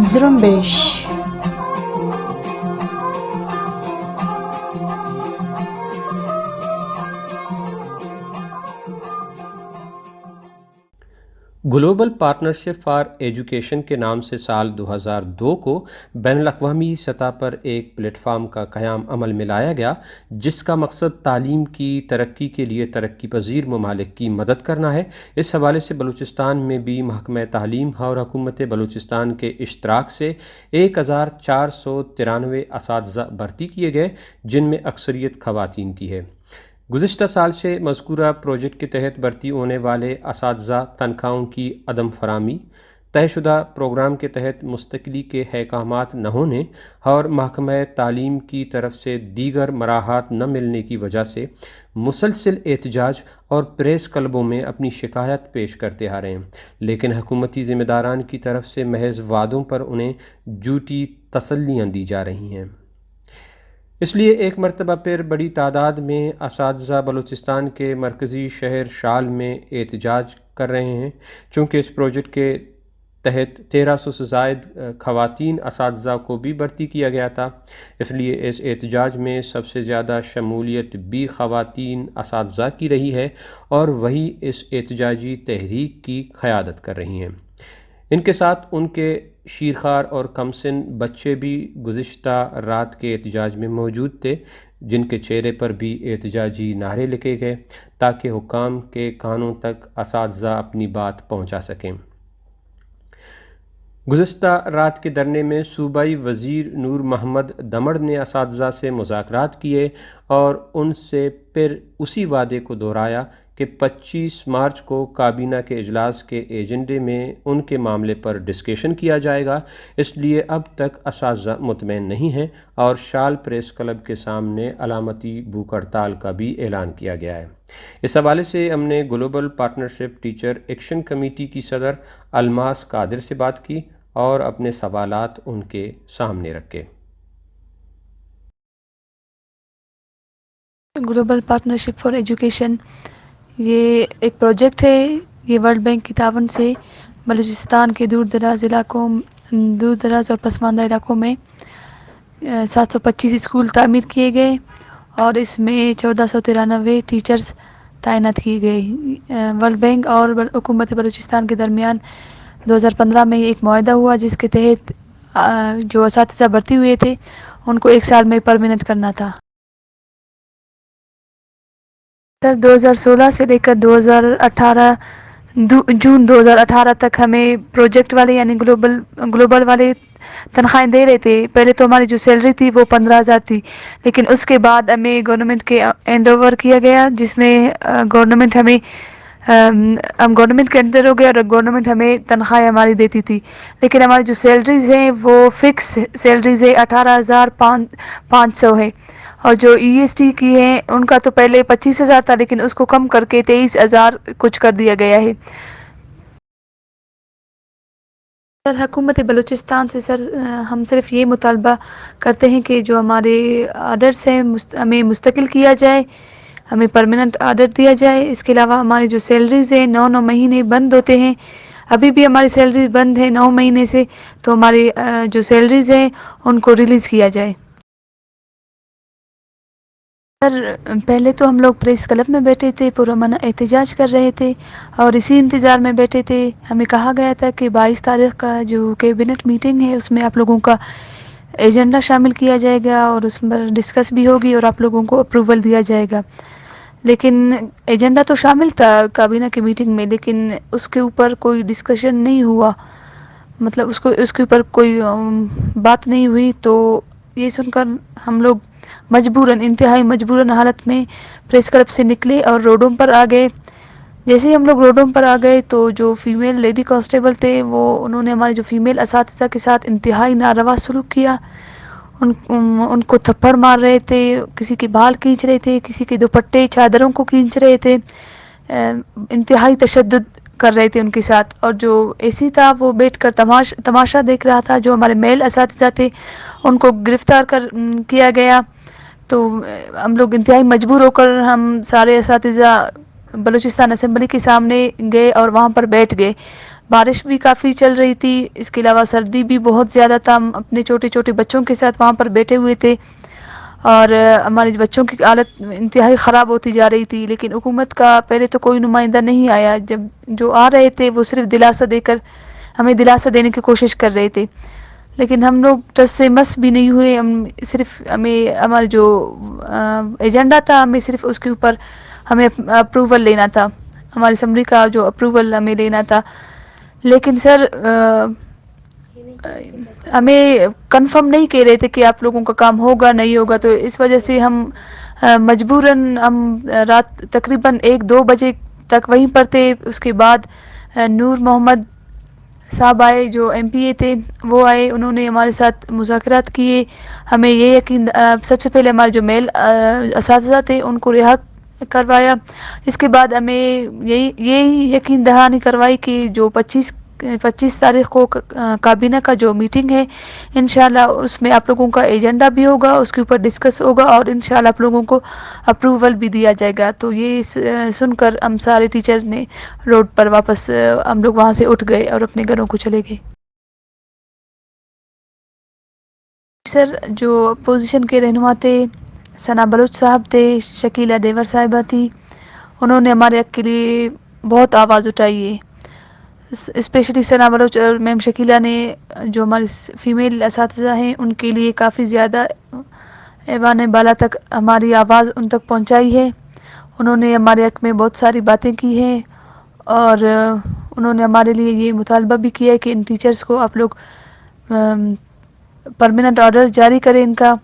Zrumbesh. Global partnership for education کے نام سے سال 2002 کو بین الاقوامی سطح پر ایک پلیٹ فارم کا قیام عمل میں لایا گیا، جس کا مقصد تعلیم کی ترقی کے لیے ترقی پذیر ممالک کی مدد کرنا ہے۔ اس حوالے سے بلوچستان میں بھی محکمہ تعلیم اور حکومت بلوچستان کے اشتراک سے 1493 اساتذہ بھرتی کیے گئے، جن میں اکثریت خواتین کی ہے۔ گزشتہ سال سے مذکورہ پروجیکٹ کے تحت بھرتی ہونے والے اساتذہ تنخواہوں کی عدم فراہمی، طے شدہ پروگرام کے تحت مستقلی کے احکامات نہ ہونے اور محکمہ تعلیم کی طرف سے دیگر مراحات نہ ملنے کی وجہ سے مسلسل احتجاج اور پریس کلبوں میں اپنی شکایت پیش کرتے آ رہے ہیں، لیکن حکومتی ذمہ داران کی طرف سے محض وعدوں پر انہیں جھوٹی تسلیاں دی جا رہی ہیں۔ اس لیے ایک مرتبہ پھر بڑی تعداد میں اساتذہ بلوچستان کے مرکزی شہر شال میں احتجاج کر رہے ہیں، چونکہ اس پروجیکٹ کے تحت 1300 سے زائد خواتین اساتذہ کو بھی بھرتی کیا گیا تھا۔ اس لیے اس احتجاج میں سب سے زیادہ شمولیت بھی خواتین اساتذہ کی رہی ہے اور وہی اس احتجاجی تحریک کی قیادت کر رہی ہیں۔ ان کے ساتھ ان کے شیرخوار اور کمسن بچے بھی گزشتہ رات کے احتجاج میں موجود تھے، جن کے چہرے پر بھی احتجاجی نعرے لکھے گئے تاکہ حکام کے کانوں تک اساتذہ اپنی بات پہنچا سکیں۔ گزشتہ رات کے دھرنے میں صوبائی وزیر نور محمد دمڑ نے اساتذہ سے مذاکرات کیے اور ان سے پھر اسی وعدے کو دہرایا کہ 25 مارچ کو کابینہ کے اجلاس کے ایجنڈے میں ان کے معاملے پر ڈسکشن کیا جائے گا۔ اس لیے اب تک اساتذہ مطمئن نہیں ہیں اور شال پریس کلب کے سامنے علامتی بھوک ہڑتال کا بھی اعلان کیا گیا ہے۔ اس حوالے سے ہم نے global partnership teacher action committee کی صدر الماس قادر سے بات کی اور اپنے سوالات ان کے سامنے رکھے۔ گلوبل پارٹنرشپ فار ایجوکیشن یہ ایک پروجیکٹ ہے، یہ ورلڈ بینک کی تعاون سے بلوچستان کے دور دراز اور پسماندہ علاقوں میں 725 اسکول تعمیر کیے گئے اور اس میں 1493 ٹیچرز تعینات کیے گئے۔ ورلڈ بینک اور حکومت بلوچستان کے درمیان 2015 میں ایک معاہدہ ہوا، جس کے تحت جو اساتذہ بھرتی ہوئے تھے ان کو 1 سال میں پرماننٹ کرنا تھا۔ 2016 سے لے کر 2018 جون 2018 تک ہمیں پروجیکٹ والے یعنی گلوبل والے تنخواہیں دے رہے تھے۔ پہلے تو ہماری جو سیلری تھی وہ 15,000 تھی، لیکن اس کے بعد ہمیں گورنمنٹ کے ہینڈ اوور کیا گیا، جس میں گورنمنٹ ہم گورنمنٹ کے اندر ہو گئے اور گورنمنٹ ہمیں تنخواہیں ہماری دیتی تھی، لیکن ہماری جو سیلریز ہیں وہ فکس سیلریز ہے 18,500 ہے، اور جو ای ایس ٹی کی ہیں ان کا تو پہلے 25,000 تھا، لیکن اس کو کم کر کے 23,000 کچھ کر دیا گیا ہے۔ سر حکومت بلوچستان سے ہم صرف یہ مطالبہ کرتے ہیں کہ جو ہمارے آرڈرس ہیں ہمیں مستقل کیا جائے، ہمیں پرماننٹ آرڈر دیا جائے۔ اس کے علاوہ ہماری جو سیلریز ہیں 9 مہینے بند ہوتے ہیں، ابھی بھی ہماری سیلریز بند ہے 9 مہینے سے، تو ہماری جو سیلریز ہیں ان کو ریلیز کیا جائے۔ سر پہلے تو ہم لوگ پریس کلب میں بیٹھے تھے، پرامن احتجاج کر رہے تھے اور اسی انتظار میں بیٹھے تھے۔ ہمیں کہا گیا تھا کہ 22 تاریخ کا جو کیبنٹ میٹنگ ہے اس میں آپ لوگوں کا ایجنڈا شامل کیا جائے گا اور اس پر ڈسکس بھی ہوگی اور آپ لوگوں کو اپروول دیا جائے گا، لیکن ایجنڈا تو شامل تھا کابینہ کی میٹنگ میں، لیکن اس کے اوپر کوئی ڈسکشن نہیں ہوا، مطلب اس کے اوپر کوئی بات نہیں ہوئی۔ تو یہ سن کر ہم لوگ انتہائی مجبوراً حالت میں پریس کلب سے نکلے اور روڈوں پر آ گئے۔ جیسے ہی ہم لوگ روڈوں پر آ گئے تو جو فیمیل لیڈی کانسٹیبل تھے انہوں نے ہمارے جو فیمیل اساتذہ کے ساتھ انتہائی ناروا سلوک کیا، ان کو تھپڑ مار رہے تھے، کسی کے بال کھینچ رہے تھے، کسی کے دوپٹے چادروں کو کھینچ رہے تھے، انتہائی تشدد کر رہے تھے ان کے ساتھ۔ اور جو اے سی تھا وہ بیٹھ کر تماشا دیکھ رہا تھا۔ جو ہمارے میل اساتذہ تھے ان کو گرفتار کیا گیا، تو ہم لوگ انتہائی مجبور ہو کر ہم سارے اساتذہ بلوچستان اسمبلی کے سامنے گئے اور وہاں پر بیٹھ گئے. بارش بھی کافی چل رہی تھی، اس کے علاوہ سردی بھی بہت زیادہ تھا. ہم اپنے چھوٹے چھوٹے بچوں کے ساتھ وہاں پر بیٹھے ہوئے تھے اور ہمارے بچوں کی حالت انتہائی خراب ہوتی جا رہی تھی. لیکن حکومت کا پہلے تو کوئی نمائندہ نہیں آیا. جب جو آ رہے تھے وہ صرف دلاسا دے کر ہمیں دلاسا دینے کی کوشش کر رہے تھے، لیکن ہم لوگ ٹس سے مس بھی نہیں ہوئے. ہمیں ہمارا جو ایجنڈا تھا، ہمیں صرف اس کے اوپر ہمیں اپروول لینا تھا، ہماری اسمبلی کا جو اپروول ہمیں لینا تھا. لیکن سر ہمیں کنفرم نہیں کہہ رہے تھے کہ آپ لوگوں کا کام ہوگا نہیں ہوگا. تو اس وجہ سے ہم مجبوراً ہم رات تقریباً 1-2 بجے تک وہیں پر تھے. اس کے بعد نور محمد صاحب آئے جو ایم پی اے تھے، وہ آئے، انہوں نے ہمارے ساتھ مذاکرات کیے. ہمیں یہ یقین سب سے پہلے ہمارے جو میل اساتذہ تھے ان کو رہا کروایا. اس کے بعد ہمیں یہی یقین دہانی کروائی کہ جو 25 تاریخ کو کابینہ کا جو میٹنگ ہے انشاءاللہ اس میں آپ لوگوں کا ایجنڈا بھی ہوگا، اس کے اوپر ڈسکس ہوگا اور انشاءاللہ آپ لوگوں کو اپروول بھی دیا جائے گا. تو یہ سن کر ہم سارے ٹیچرز نے روڈ پر واپس ہم لوگ وہاں سے اٹھ گئے اور اپنے گھروں کو چلے گئے. سر جو اپوزیشن کے رہنما تھے ثنا بلوچ صاحب تھے، شکیلہ دیور صاحبہ تھی، انہوں نے ہمارے حق کے لیے بہت آواز اٹھائی ہے. اسپیشلی ثنا بلوچ اور میم شکیلہ نے جو ہماری فیمیل اساتذہ ہیں ان کے لیے کافی زیادہ ایوان بالا تک ہماری آواز ان تک پہنچائی ہے. انہوں نے ہمارے حق میں بہت ساری باتیں کی ہیں اور انہوں نے ہمارے لیے یہ مطالبہ بھی کیا ہے کہ ان ٹیچرز کو آپ لوگ پرماننٹ آرڈر جاری کریں ان کا.